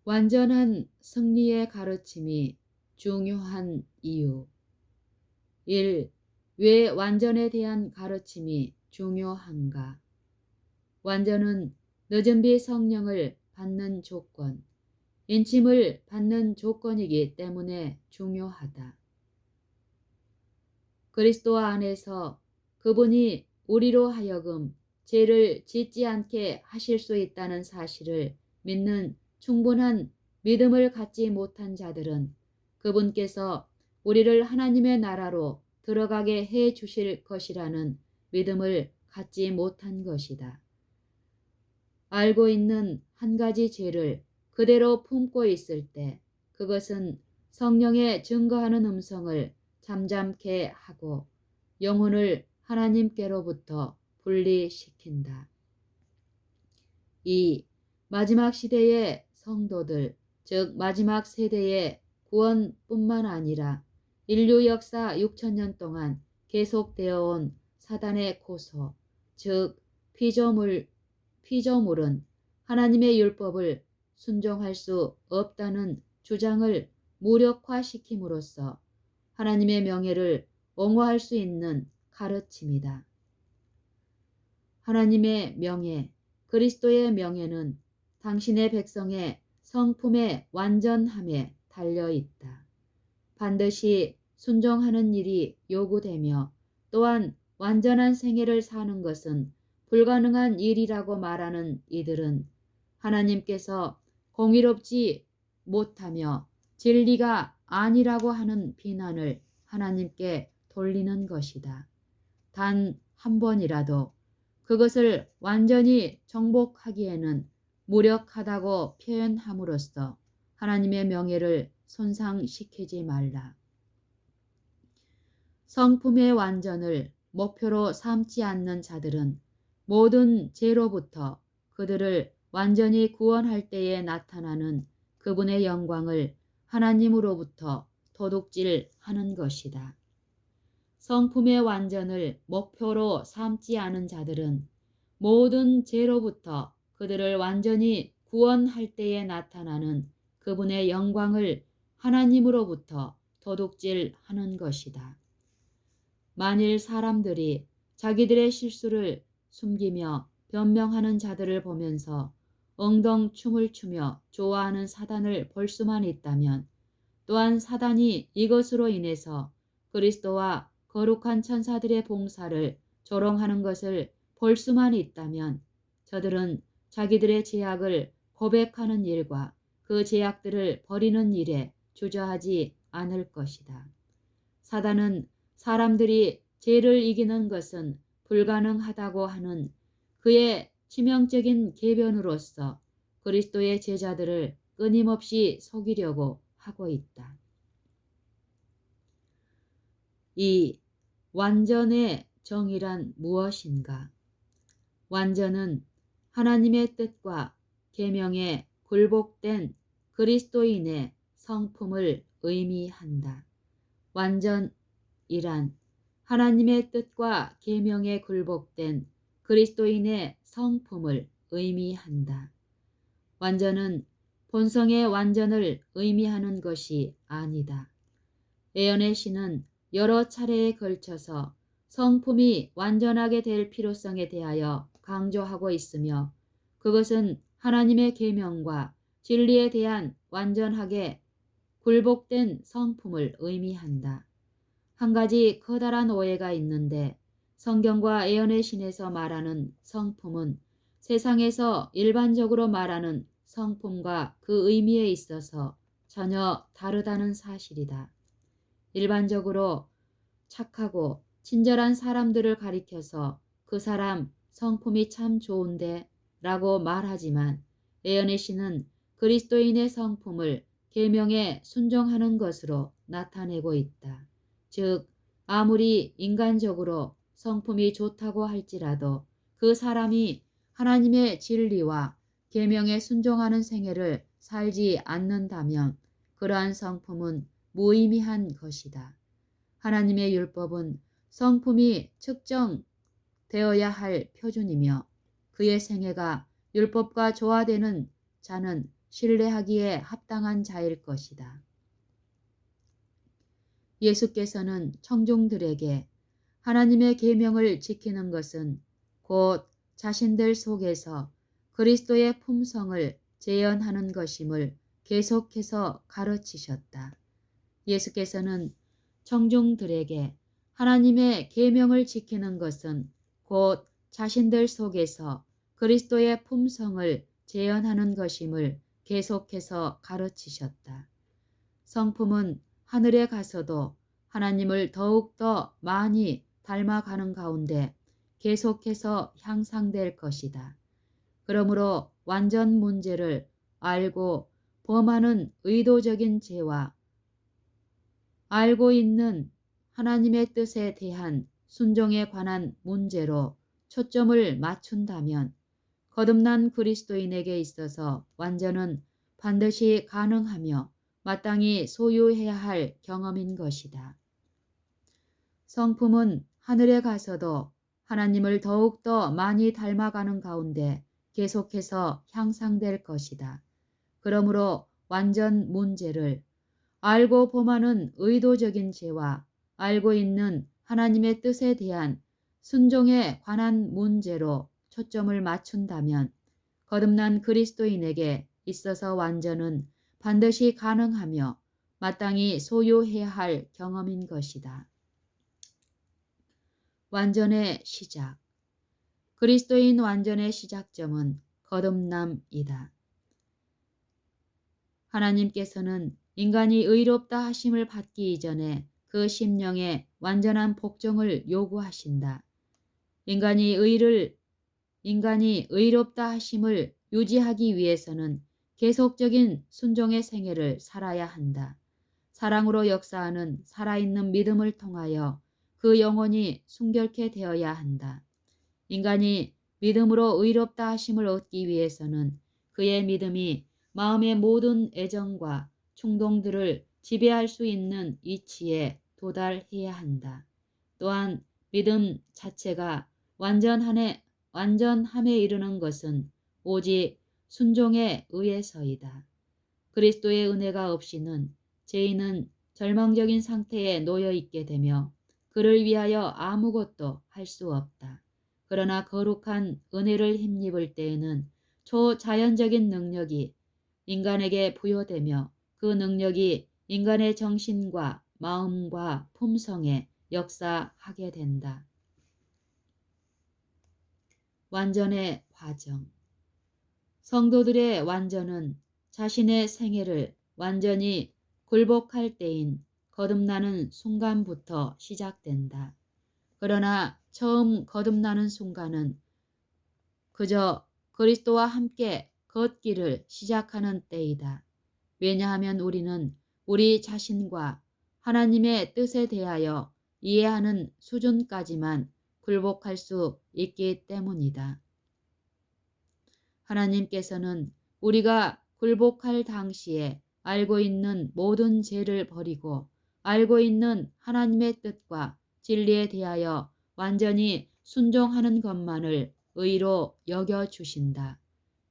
완전한 승리의 가르침이 중요한 이유. 1. 왜 완전에 대한 가르침이 중요한가? 완전은 늦은 비 성령을 받는 조건, 인침을 받는 조건이기 때문에 중요하다. 그리스도 안에서 그분이 우리로 하여금 죄를 짓지 않게 하실 수 있다는 사실을 믿는 충분한 믿음을 갖지 못한 자들은 그분께서 우리를 하나님의 나라로 들어가게 해 주실 것이라는 믿음을 갖지 못한 것이다. 알고 있는 한 가지 죄를 그대로 품고 있을 때 그것은 성령의 증거하는 음성을 잠잠케 하고 영혼을 하나님께로부터 분리시킨다. 2. 마지막 시대의 성도들, 즉 마지막 세대의 구원뿐만 아니라 인류 역사 6천년 동안 계속되어 온 사단의 고소, 즉 피조물은 하나님의 율법을 순종할 수 없다는 주장을 무력화시킴으로써 하나님의 명예를 옹호할 수 있는 가르침이다. 하나님의 명예, 그리스도의 명예는 당신의 백성의 성품의 완전함에 달려 있다. 반드시 순종하는 일이 요구되며 또한 완전한 생애를 사는 것은 불가능한 일이라고 말하는 이들은 하나님께서 공의롭지 못하며 진리가 아니라고 하는 비난을 하나님께 돌리는 것이다. 단 한 번이라도 그것을 완전히 정복하기에는 무력하다고 표현함으로써 하나님의 명예를 손상시키지 말라. 성품의 완전을 목표로 삼지 않는 자들은 모든 죄로부터 그들을 완전히 구원할 때에 나타나는 그분의 영광을 하나님으로부터 도둑질하는 것이다. 성품의 완전을 목표로 삼지 않은 자들은 모든 죄로부터 그들을 완전히 구원할 때에 나타나는 그분의 영광을 하나님으로부터 도둑질하는 것이다. 만일 사람들이 자기들의 실수를 숨기며 변명하는 자들을 보면서 엉덩춤을 추며 좋아하는 사단을 볼 수만 있다면 또한 사단이 이것으로 인해서 그리스도와 거룩한 천사들의 봉사를 조롱하는 것을 볼 수만 있다면 저들은 자기들의 죄악을 고백하는 일과 그 죄악들을 버리는 일에 주저하지 않을 것이다. 사단은 사람들이 죄를 이기는 것은 불가능하다고 하는 그의 치명적인 계변으로서 그리스도의 제자들을 끊임없이 속이려고 하고 있다. 2. 완전의 정의란 무엇인가? 완전은 하나님의 뜻과 계명에 굴복된 그리스도인의 성품을 의미한다. 완전이란 하나님의 뜻과 계명에 굴복된 그리스도인의 성품을 의미한다. 완전은 본성의 완전을 의미하는 것이 아니다. 예언의 시는 여러 차례에 걸쳐서 성품이 완전하게 될 필요성에 대하여 강조하고 있으며 그것은 하나님의 계명과 진리에 대한 완전하게 굴복된 성품을 의미한다. 한 가지 커다란 오해가 있는데 성경과 예언의 신에서 말하는 성품은 세상에서 일반적으로 말하는 성품과 그 의미에 있어서 전혀 다르다는 사실이다. 일반적으로 착하고 친절한 사람들을 가리켜서 그 사람 성품이 참 좋은데 라고 말하지만 예언의 신은 그리스도인의 성품을 계명에 순종하는 것으로 나타내고 있다. 즉 아무리 인간적으로 성품이 좋다고 할지라도 그 사람이 하나님의 진리와 계명에 순종하는 생애를 살지 않는다면 그러한 성품은 무의미한 것이다. 하나님의 율법은 성품이 측정되어야 할 표준이며 그의 생애가 율법과 조화되는 자는 신뢰하기에 합당한 자일 것이다. 예수께서는 청중들에게 하나님의 계명을 지키는 것은 곧 자신들 속에서 그리스도의 품성을 재현하는 것임을 계속해서 가르치셨다. 예수께서는 청중들에게 하나님의 계명을 지키는 것은 곧 자신들 속에서 그리스도의 품성을 재현하는 것임을 계속해서 가르치셨다. 성품은 하늘에 가서도 하나님을 더욱더 많이 닮아가는 가운데 계속해서 향상될 것이다. 그러므로 완전 문제를 알고 범하는 의도적인 죄와 알고 있는 하나님의 뜻에 대한 순종에 관한 문제로 초점을 맞춘다면 거듭난 그리스도인에게 있어서 완전은 반드시 가능하며 마땅히 소유해야 할 경험인 것이다. 성품은 하늘에 가서도 하나님을 더욱더 많이 닮아가는 가운데 계속해서 향상될 것이다. 그러므로 완전 문제를 알고 범하는 의도적인 죄와 알고 있는 하나님의 뜻에 대한 순종에 관한 문제로 초점을 맞춘다면 거듭난 그리스도인에게 있어서 완전은 반드시 가능하며 마땅히 소유해야 할 경험인 것이다. 완전의 시작. 그리스도인 완전의 시작점은 거듭남이다. 하나님께서는 인간이 의롭다 하심을 받기 이전에 그 심령의 완전한 복종을 요구하신다. 인간이 의롭다 하심을 유지하기 위해서는 계속적인 순종의 생애를 살아야 한다. 사랑으로 역사하는 살아있는 믿음을 통하여 그 영혼이 순결케 되어야 한다. 인간이 믿음으로 의롭다 하심을 얻기 위해서는 그의 믿음이 마음의 모든 애정과 충동들을 지배할 수 있는 이치에 도달해야 한다. 또한 믿음 자체가 완전함에 이르는 것은 오직 순종에 의해서이다. 그리스도의 은혜가 없이는 죄인은 절망적인 상태에 놓여 있게 되며 그를 위하여 아무것도 할 수 없다. 그러나 거룩한 은혜를 힘입을 때에는 초자연적인 능력이 인간에게 부여되며 그 능력이 인간의 정신과 마음과 품성에 역사하게 된다. 완전의 과정. 성도들의 완전은 자신의 생애를 완전히 굴복할 때인 거듭나는 순간부터 시작된다. 그러나 처음 거듭나는 순간은 그저 그리스도와 함께 걷기를 시작하는 때이다. 왜냐하면 우리는 우리 자신과 하나님의 뜻에 대하여 이해하는 수준까지만 굴복할 수 있기 때문이다. 하나님께서는 우리가 굴복할 당시에 알고 있는 모든 죄를 버리고 알고 있는 하나님의 뜻과 진리에 대하여 완전히 순종하는 것만을 의로 여겨주신다.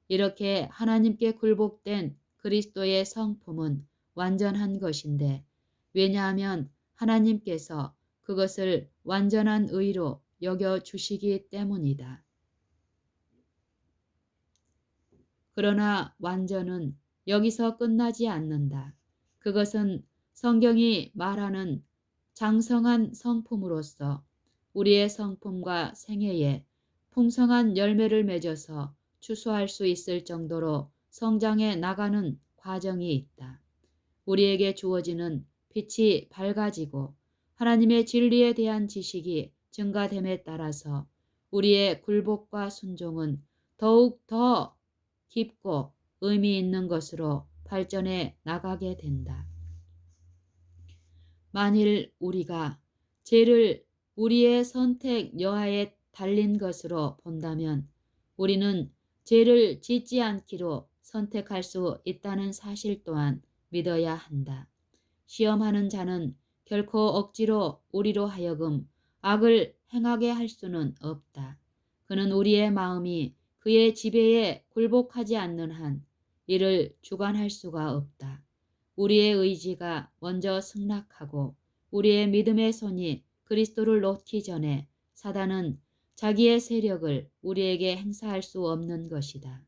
이렇게 하나님께 굴복된 그리스도의 성품은 완전한 것인데 왜냐하면 하나님께서 그것을 완전한 의로 여겨주시기 때문이다. 그러나 완전은 여기서 끝나지 않는다. 그것은 성경이 말하는 장성한 성품으로서 우리의 성품과 생애에 풍성한 열매를 맺어서 추수할 수 있을 정도로 성장해 나가는 과정이 있다. 우리에게 주어지는 빛이 밝아지고 하나님의 진리에 대한 지식이 증가됨에 따라서 우리의 굴복과 순종은 더욱 더 깊고 의미 있는 것으로 발전해 나가게 된다. 만일 우리가 죄를 우리의 선택 여하에 달린 것으로 본다면 우리는 죄를 짓지 않기로 선택할 수 있다는 사실 또한 믿어야 한다. 시험하는 자는 결코 억지로 우리로 하여금 악을 행하게 할 수는 없다. 그는 우리의 마음이 그의 지배에 굴복하지 않는 한 이를 주관할 수가 없다. 우리의 의지가 먼저 승낙하고 우리의 믿음의 손이 그리스도를 놓기 전에 사단은 자기의 세력을 우리에게 행사할 수 없는 것이다.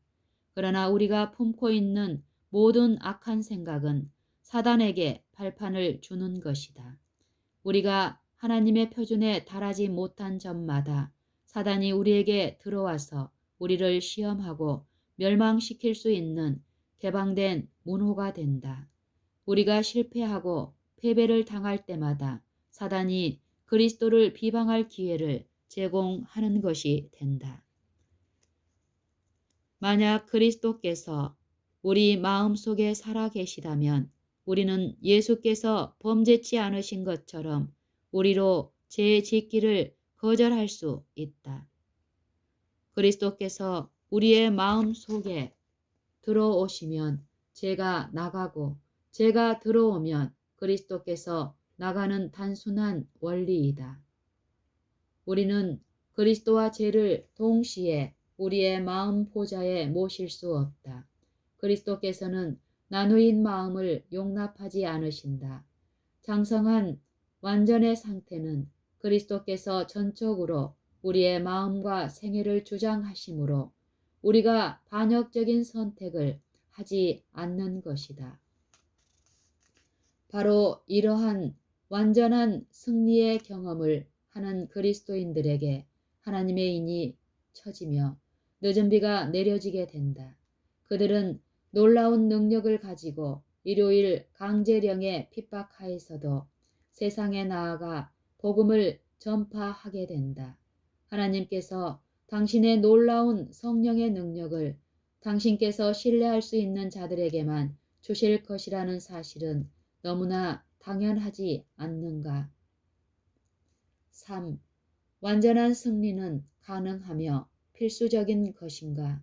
그러나 우리가 품고 있는 모든 악한 생각은 사단에게 발판을 주는 것이다. 우리가 하나님의 표준에 달하지 못한 점마다 사단이 우리에게 들어와서 우리를 시험하고 멸망시킬 수 있는 개방된 문호가 된다. 우리가 실패하고 패배를 당할 때마다 사단이 그리스도를 비방할 기회를 제공하는 것이 된다. 만약 그리스도께서 우리 마음속에 살아 계시다면 우리는 예수께서 범죄치 않으신 것처럼 우리로 죄 짓기를 거절할 수 있다. 그리스도께서 우리의 마음 속에 들어오시면 죄가 나가고 죄가 들어오면 그리스도께서 나가는 단순한 원리이다. 우리는 그리스도와 죄를 동시에 우리의 마음 보좌에 모실 수 없다. 그리스도께서는 나누인 마음을 용납하지 않으신다. 장성한 완전의 상태는 그리스도께서 전적으로 우리의 마음과 생애를 주장하시므로 우리가 반역적인 선택을 하지 않는 것이다. 바로 이러한 완전한 승리의 경험을 하는 그리스도인들에게 하나님의 인이 처지며 늦은 비가 내려지게 된다. 그들은 놀라운 능력을 가지고 일요일 강제령의 핍박하에서도 세상에 나아가 복음을 전파하게 된다. 하나님께서 당신의 놀라운 성령의 능력을 당신께서 신뢰할 수 있는 자들에게만 주실 것이라는 사실은 너무나 당연하지 않는가? 3. 완전한 승리는 가능하며 필수적인 것인가?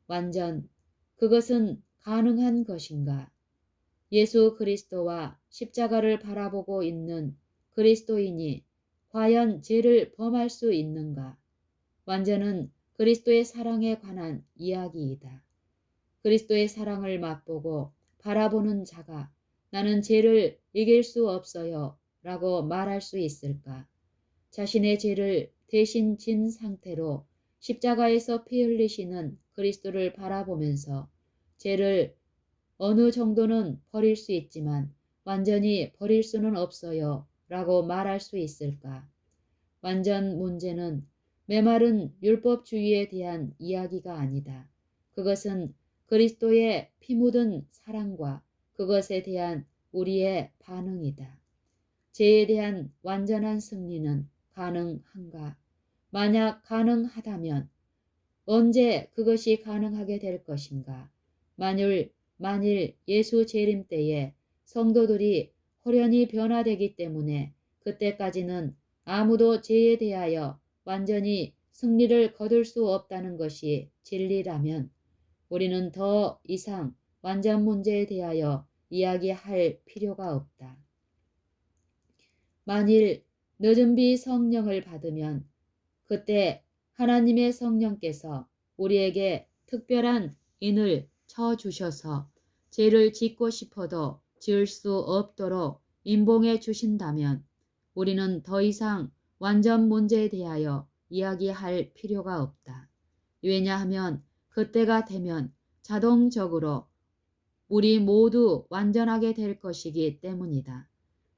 완전, 그것은 가능한 것인가? 예수 그리스도와 십자가를 바라보고 있는 그리스도인이 과연 죄를 범할 수 있는가? 완전은 그리스도의 사랑에 관한 이야기이다. 그리스도의 사랑을 맛보고 바라보는 자가 나는 죄를 이길 수 없어요 라고 말할 수 있을까? 자신의 죄를 대신 진 상태로 십자가에서 피 흘리시는 그리스도를 바라보면서 죄를 어느 정도는 버릴 수 있지만 완전히 버릴 수는 없어요 라고 말할 수 있을까? 완전 문제는 메마른 율법주의에 대한 이야기가 아니다. 그것은 그리스도의 피 묻은 사랑과 그것에 대한 우리의 반응이다. 죄에 대한 완전한 승리는 가능한가? 만약 가능하다면 언제 그것이 가능하게 될 것인가? 만일 예수 재림 때에 성도들이 홀연히 변화되기 때문에 그때까지는 아무도 죄에 대하여 완전히 승리를 거둘 수 없다는 것이 진리라면 우리는 더 이상 완전 문제에 대하여 이야기할 필요가 없다. 만일 늦은 비 성령을 받으면 그때 하나님의 성령께서 우리에게 특별한 인을 쳐주셔서 죄를 짓고 싶어도 지을 수 없도록 인봉해 주신다면 우리는 더 이상 완전 문제에 대하여 이야기할 필요가 없다. 왜냐하면 그때가 되면 자동적으로 우리 모두 완전하게 될 것이기 때문이다.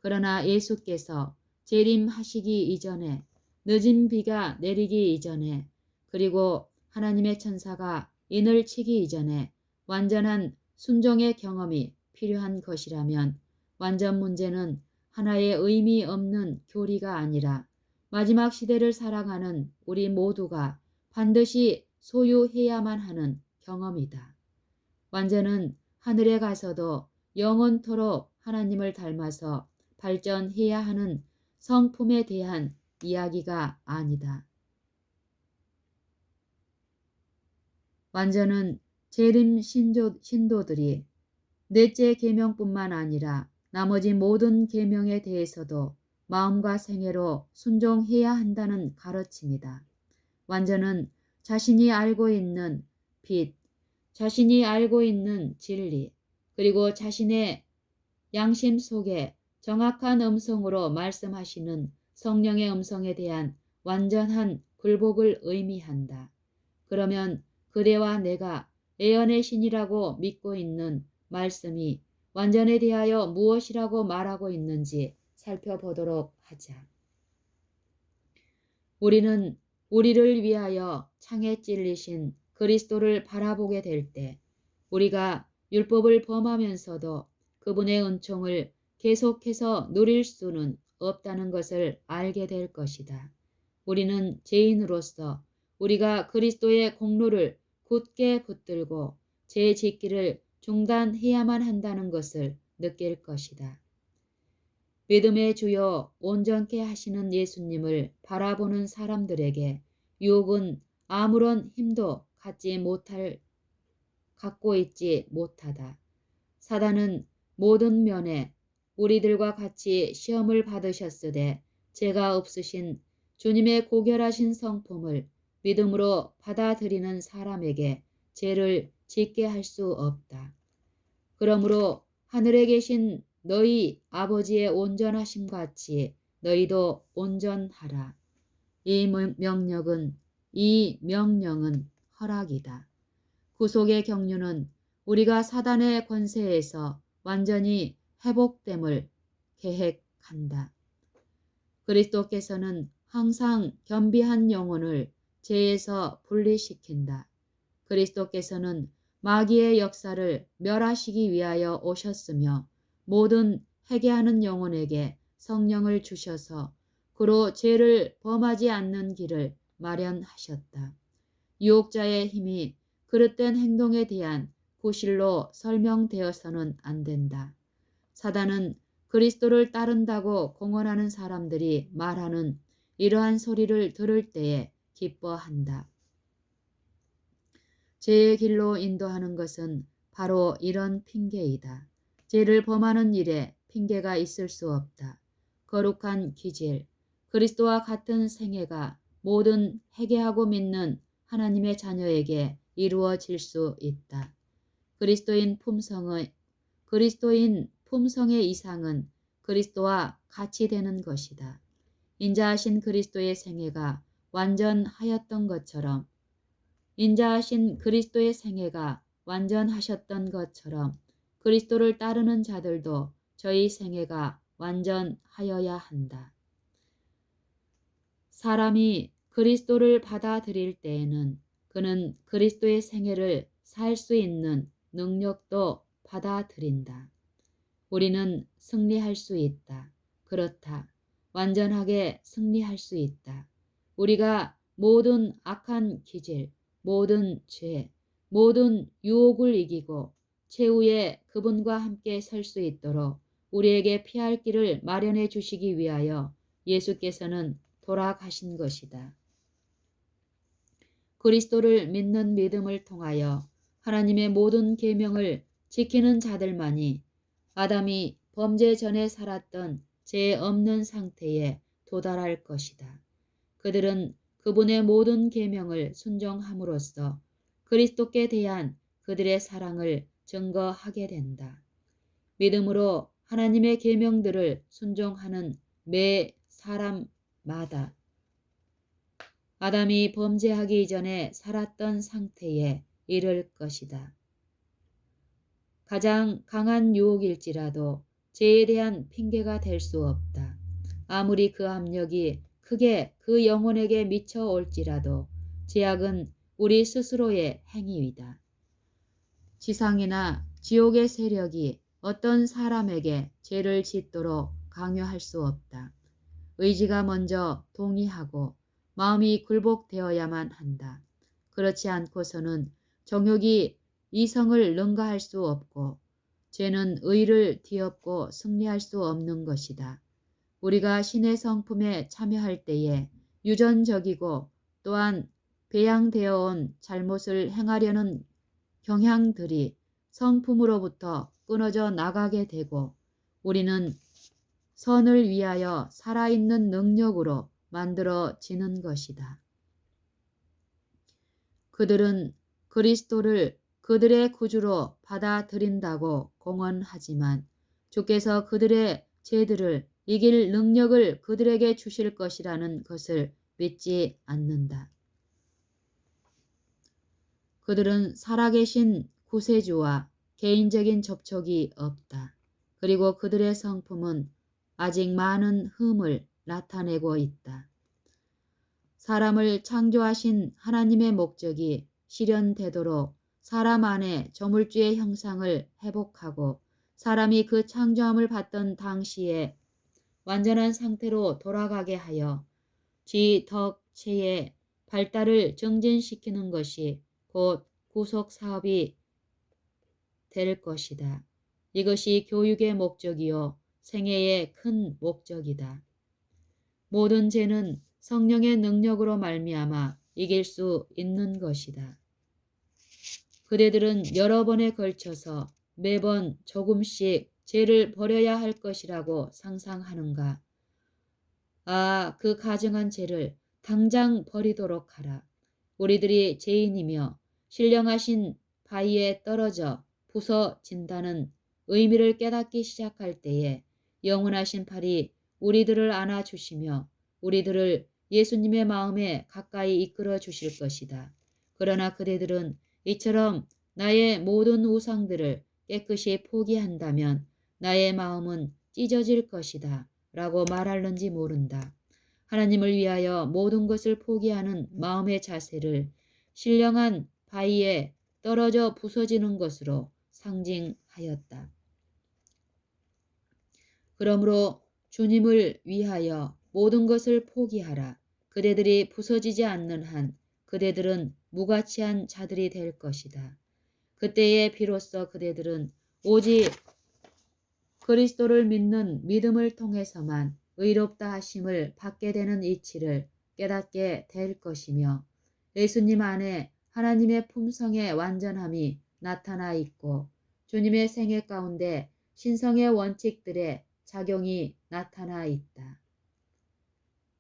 그러나 예수께서 재림하시기 이전에 늦은 비가 내리기 이전에 그리고 하나님의 천사가 인을 치기 이전에 완전한 순종의 경험이 필요한 것이라면 완전 문제는 하나의 의미 없는 교리가 아니라 마지막 시대를 살아가는 우리 모두가 반드시 소유해야만 하는 경험이다. 완전은 하늘에 가서도 영원토록 하나님을 닮아서 발전해야 하는 성품에 대한 이야기가 아니다. 완전은 재림 신도들이 넷째 계명뿐만 아니라 나머지 모든 계명에 대해서도 마음과 생애로 순종해야 한다는 가르침이다. 완전은 자신이 알고 있는 빛, 자신이 알고 있는 진리, 그리고 자신의 양심 속에 정확한 음성으로 말씀하시는 성령의 음성에 대한 완전한 굴복을 의미한다. 그러면 그대와 내가 예언의 신이라고 믿고 있는 말씀이 완전에 대하여 무엇이라고 말하고 있는지 살펴보도록 하자. 우리는 우리를 위하여 창에 찔리신 그리스도를 바라보게 될 때 우리가 율법을 범하면서도 그분의 은총을 계속해서 누릴 수는 없다는 것을 알게 될 것이다. 우리는 죄인으로서 우리가 그리스도의 공로를 굳게 붙들고 죄 짓기를 중단해야만 한다는 것을 느낄 것이다. 믿음의 주요 온전케 하시는 예수님을 바라보는 사람들에게 유혹은 아무런 힘도 갖고 있지 못하다. 사단은 모든 면에 우리들과 같이 시험을 받으셨으되 죄가 없으신 주님의 고결하신 성품을 믿음으로 받아들이는 사람에게 죄를 짓게 할 수 없다. 그러므로 하늘에 계신 너희 아버지의 온전하심 같이 너희도 온전하라. 이 명령은 허락이다. 구속의 경륜은 우리가 사단의 권세에서 완전히 회복됨을 계획한다. 그리스도께서는 항상 겸비한 영혼을 죄에서 분리시킨다. 그리스도께서는 마귀의 역사를 멸하시기 위하여 오셨으며 모든 회개하는 영혼에게 성령을 주셔서 그로 죄를 범하지 않는 길을 마련하셨다. 유혹자의 힘이 그릇된 행동에 대한 구실로 설명되어서는 안 된다. 사단은 그리스도를 따른다고 공언하는 사람들이 말하는 이러한 소리를 들을 때에 기뻐한다. 죄의 길로 인도하는 것은 바로 이런 핑계이다. 죄를 범하는 일에 핑계가 있을 수 없다. 거룩한 기질, 그리스도와 같은 생애가 모든 회개하고 믿는 하나님의 자녀에게 이루어질 수 있다. 그리스도인 품성의 이상은 그리스도와 같이 되는 것이다. 인자하신 그리스도의 생애가 완전하였던 것처럼 그리스도를 따르는 자들도 저희 생애가 완전하여야 한다. 사람이 그리스도를 받아들일 때에는 그는 그리스도의 생애를 살 수 있는 능력도 받아들인다. 우리는 승리할 수 있다. 그렇다. 완전하게 승리할 수 있다. 우리가 모든 악한 기질, 모든 죄, 모든 유혹을 이기고 최후에 그분과 함께 설 수 있도록 우리에게 피할 길을 마련해 주시기 위하여 예수께서는 돌아가신 것이다. 그리스도를 믿는 믿음을 통하여 하나님의 모든 계명을 지키는 자들만이 아담이 범죄 전에 살았던 죄 없는 상태에 도달할 것이다. 그들은 그분의 모든 계명을 순종함으로써 그리스도께 대한 그들의 사랑을 증거하게 된다. 믿음으로 하나님의 계명들을 순종하는 매 사람마다 아담이 범죄하기 이전에 살았던 상태에 이를 것이다. 가장 강한 유혹일지라도 죄에 대한 핑계가 될 수 없다. 아무리 그 압력이 크게 그 영혼에게 미쳐올지라도 죄악은 우리 스스로의 행위이다. 지상이나 지옥의 세력이 어떤 사람에게 죄를 짓도록 강요할 수 없다. 의지가 먼저 동의하고 마음이 굴복되어야만 한다. 그렇지 않고서는 정욕이 이성을 능가할 수 없고 죄는 의를 뒤엎고 승리할 수 없는 것이다. 우리가 신의 성품에 참여할 때에 유전적이고 또한 배양되어 온 잘못을 행하려는 경향들이 성품으로부터 끊어져 나가게 되고 우리는 선을 위하여 살아있는 능력으로 만들어지는 것이다. 그들은 그리스도를 그들의 구주로 받아들인다고 공언하지만 주께서 그들의 죄들을 이길 능력을 그들에게 주실 것이라는 것을 믿지 않는다. 그들은 살아계신 구세주와 개인적인 접촉이 없다. 그리고 그들의 성품은 아직 많은 흠을 나타내고 있다. 사람을 창조하신 하나님의 목적이 실현되도록 사람 안에 저물주의 형상을 회복하고 사람이 그 창조함을 받던 당시에 완전한 상태로 돌아가게 하여 지덕체의 발달을 정진시키는 것이 곧 구속사업이 될 것이다. 이것이 교육의 목적이요 생애의 큰 목적이다. 모든 죄는 성령의 능력으로 말미암아 이길 수 있는 것이다. 그대들은 여러 번에 걸쳐서 매번 조금씩 죄를 버려야 할 것이라고 상상하는가? 아, 그 가증한 죄를 당장 버리도록 하라. 우리들이 죄인이며 신령하신 바위에 떨어져 부서진다는 의미를 깨닫기 시작할 때에 영원하신 팔이 우리들을 안아주시며 우리들을 예수님의 마음에 가까이 이끌어 주실 것이다. 그러나 그대들은 이처럼 나의 모든 우상들을 깨끗이 포기한다면 나의 마음은 찢어질 것이다 라고 말하는지 모른다. 하나님을 위하여 모든 것을 포기하는 마음의 자세를 신령한 바위에 떨어져 부서지는 것으로 상징하였다. 그러므로 주님을 위하여 모든 것을 포기하라. 그대들이 부서지지 않는 한 그대들은 무가치한 자들이 될 것이다. 그때에 비로소 그대들은 오직 그리스도를 믿는 믿음을 통해서만 의롭다 하심을 받게 되는 이치를 깨닫게 될 것이며 예수님 안에 하나님의 품성의 완전함이 나타나 있고 주님의 생애 가운데 신성의 원칙들의 작용이 나타나 있다.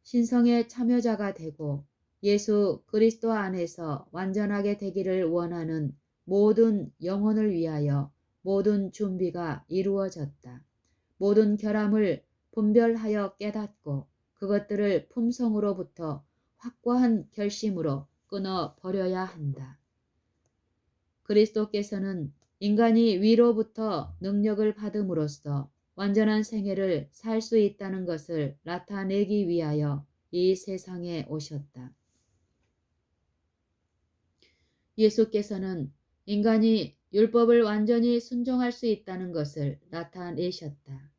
신성의 참여자가 되고 예수 그리스도 안에서 완전하게 되기를 원하는 모든 영혼을 위하여 모든 준비가 이루어졌다. 모든 결함을 분별하여 깨닫고 그것들을 품성으로부터 확고한 결심으로 끊어 버려야 한다. 그리스도께서는 인간이 위로부터 능력을 받음으로써 완전한 생애를 살 수 있다는 것을 나타내기 위하여 이 세상에 오셨다. 예수께서는 인간이 율법을 완전히 순종할 수 있다는 것을 나타내셨다.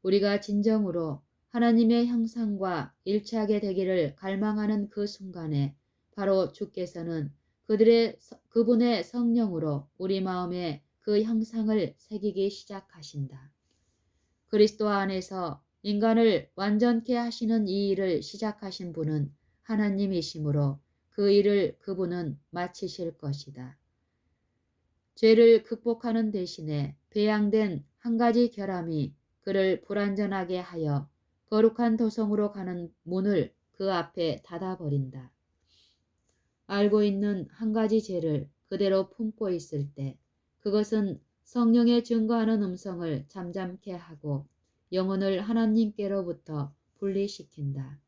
우리가 진정으로 하나님의 형상과 일치하게 되기를 갈망하는 그 순간에 바로 주께서는 그분의 성령으로 우리 마음에 그 형상을 새기기 시작하신다. 그리스도 안에서 인간을 완전케 하시는 이 일을 시작하신 분은 하나님이시므로 그 일을 그분은 마치실 것이다. 죄를 극복하는 대신에 배양된 한 가지 결함이 그를 불완전하게 하여 거룩한 도성으로 가는 문을 그 앞에 닫아버린다. 알고 있는 한 가지 죄를 그대로 품고 있을 때 그것은 성령의 증거하는 음성을 잠잠케 하고 영혼을 하나님께로부터 분리시킨다.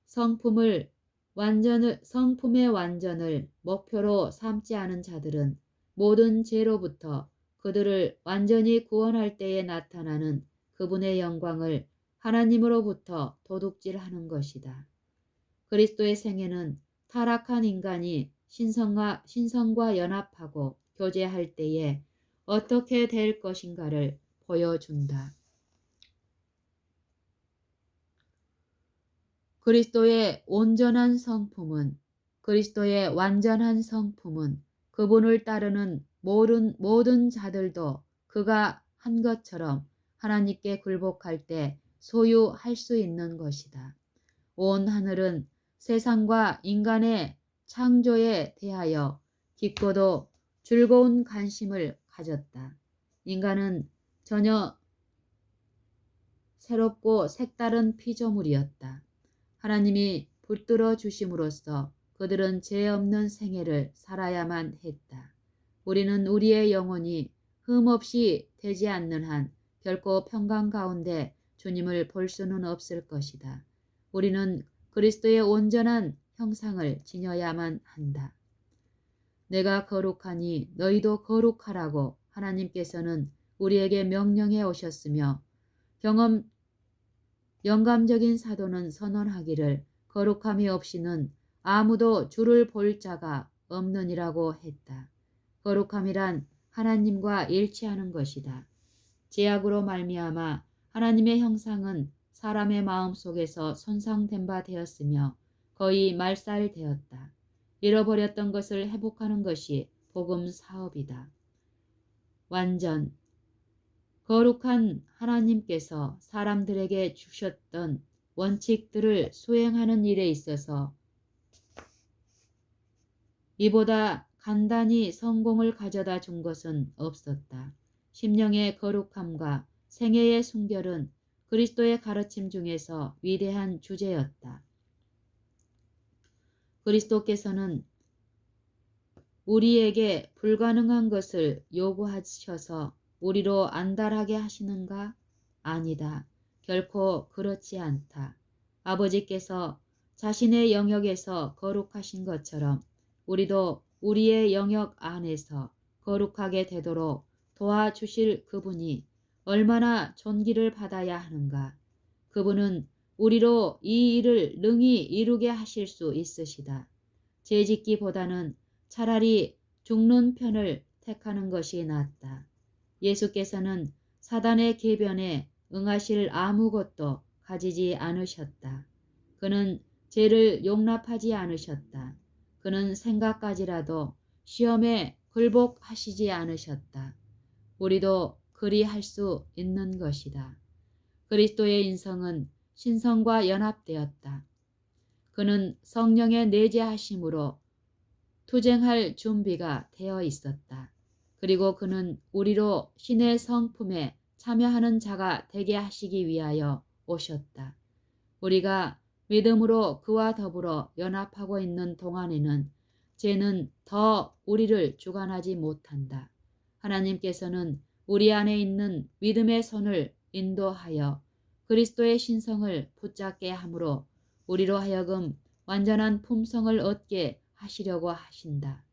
성품의 완전을 목표로 삼지 않은 자들은 모든 죄로부터 그들을 완전히 구원할 때에 나타나는 그분의 영광을 하나님으로부터 도둑질하는 것이다. 그리스도의 생애는 타락한 인간이 신성과 연합하고 교제할 때에 어떻게 될 것인가를 보여준다. 그리스도의 온전한 성품은 그리스도의 완전한 성품은 그분을 따르는 모든 자들도 그가 한 것처럼 하나님께 굴복할 때 소유할 수 있는 것이다. 온 하늘은 세상과 인간의 창조에 대하여 깊고도 즐거운 관심을 가졌다. 인간은 전혀 새롭고 색다른 피조물이었다. 하나님이 붙들어 주심으로써 그들은 죄 없는 생애를 살아야만 했다. 우리는 우리의 영혼이 흠없이 되지 않는 한 결코 평강 가운데 주님을 볼 수는 없을 것이다. 우리는 그리스도의 온전한 형상을 지녀야만 한다. 내가 거룩하니 너희도 거룩하라고 하나님께서는 우리에게 명령해 오셨으며 영감적인 사도는 선언하기를 거룩함이 없이는 아무도 주를 볼 자가 없느니라고 했다. 거룩함이란 하나님과 일치하는 것이다. 죄악으로 말미암아 하나님의 형상은 사람의 마음속에서 손상된 바 되었으며 거의 말살되었다. 잃어버렸던 것을 회복하는 것이 복음 사업이다. 완전 거룩한 하나님께서 사람들에게 주셨던 원칙들을 수행하는 일에 있어서 이보다 간단히 성공을 가져다 준 것은 없었다. 심령의 거룩함과 생애의 순결은 그리스도의 가르침 중에서 위대한 주제였다. 그리스도께서는 우리에게 불가능한 것을 요구하셔서 우리로 안달하게 하시는가? 아니다. 결코 그렇지 않다. 아버지께서 자신의 영역에서 거룩하신 것처럼 우리도 우리의 영역 안에서 거룩하게 되도록 도와주실 그분이 얼마나 존귀를 받아야 하는가. 그분은 우리로 이 일을 능히 이루게 하실 수 있으시다. 죄짓기보다는 차라리 죽는 편을 택하는 것이 낫다. 예수께서는 사단의 계변에 응하실 아무것도 가지지 않으셨다. 그는 죄를 용납하지 않으셨다. 그는 생각까지라도 시험에 굴복하시지 않으셨다. 우리도 그리할 수 있는 것이다. 그리스도의 인성은 신성과 연합되었다. 그는 성령의 내재하심으로 투쟁할 준비가 되어 있었다. 그리고 그는 우리로 신의 성품에 참여하는 자가 되게 하시기 위하여 오셨다. 우리가 믿음으로 그와 더불어 연합하고 있는 동안에는 죄는 더 우리를 주관하지 못한다. 하나님께서는 우리 안에 있는 믿음의 손을 인도하여 그리스도의 신성을 붙잡게 함으로 우리로 하여금 완전한 품성을 얻게 하시려고 하신다.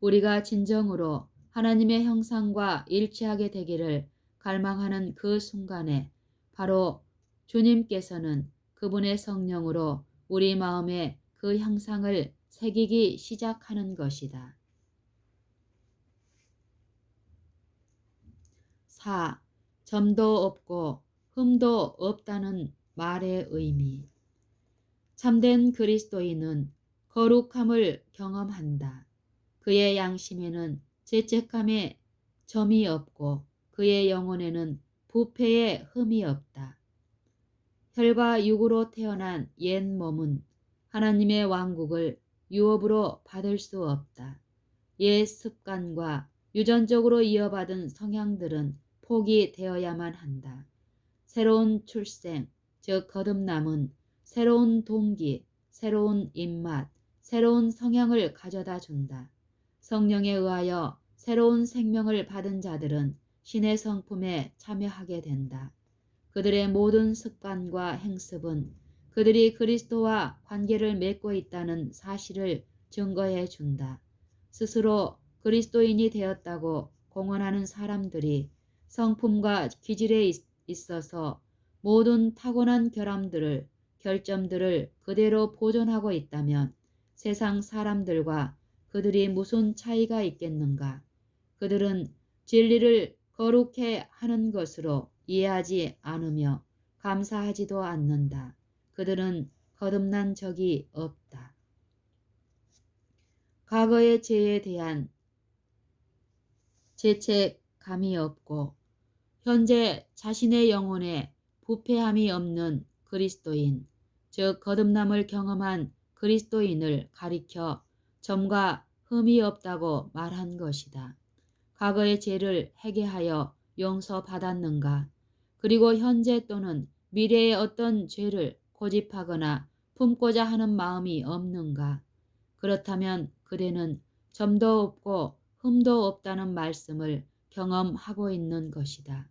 우리가 진정으로 하나님의 형상과 일치하게 되기를 갈망하는 그 순간에 바로 주님께서는 그분의 성령으로 우리 마음에 그 형상을 새기기 시작하는 것이다. 4. 점도 없고 흠도 없다는 말의 의미. 참된 그리스도인은 거룩함을 경험한다. 그의 양심에는 죄책감의 점이 없고 그의 영혼에는 부패의 흠이 없다. 혈과 육으로 태어난 옛 몸은 하나님의 왕국을 유업으로 받을 수 없다. 옛 습관과 유전적으로 이어받은 성향들은 포기되어야만 한다. 새로운 출생, 즉 거듭남은 새로운 동기, 새로운 입맛, 새로운 성향을 가져다 준다. 성령에 의하여 새로운 생명을 받은 자들은 신의 성품에 참여하게 된다. 그들의 모든 습관과 행습은 그들이 그리스도와 관계를 맺고 있다는 사실을 증거해 준다. 스스로 그리스도인이 되었다고 공언하는 사람들이 성품과 기질에 있어서 모든 타고난 결점들을 그대로 보존하고 있다면 세상 사람들과 그들이 무슨 차이가 있겠는가? 그들은 진리를 거룩해 하는 것으로 이해하지 않으며 감사하지도 않는다. 그들은 거듭난 적이 없다. 과거의 죄에 대한 죄책감이 없고 현재 자신의 영혼에 부패함이 없는 그리스도인, 즉 거듭남을 경험한 그리스도인을 가리켜 점과 흠이 없다고 말한 것이다. 과거의 죄를 회개하여 용서받았는가? 그리고 현재 또는 미래의 어떤 죄를 고집하거나 품고자 하는 마음이 없는가? 그렇다면 그대는 점도 없고 흠도 없다는 말씀을 경험하고 있는 것이다.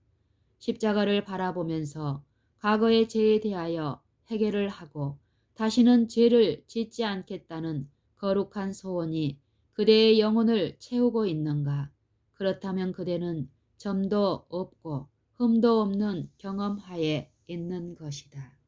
십자가를 바라보면서 과거의 죄에 대하여 회개를 하고 다시는 죄를 짓지 않겠다는 거룩한 소원이 그대의 영혼을 채우고 있는가? 그렇다면 그대는 점도 없고 흠도 없는 경험하에 있는 것이다.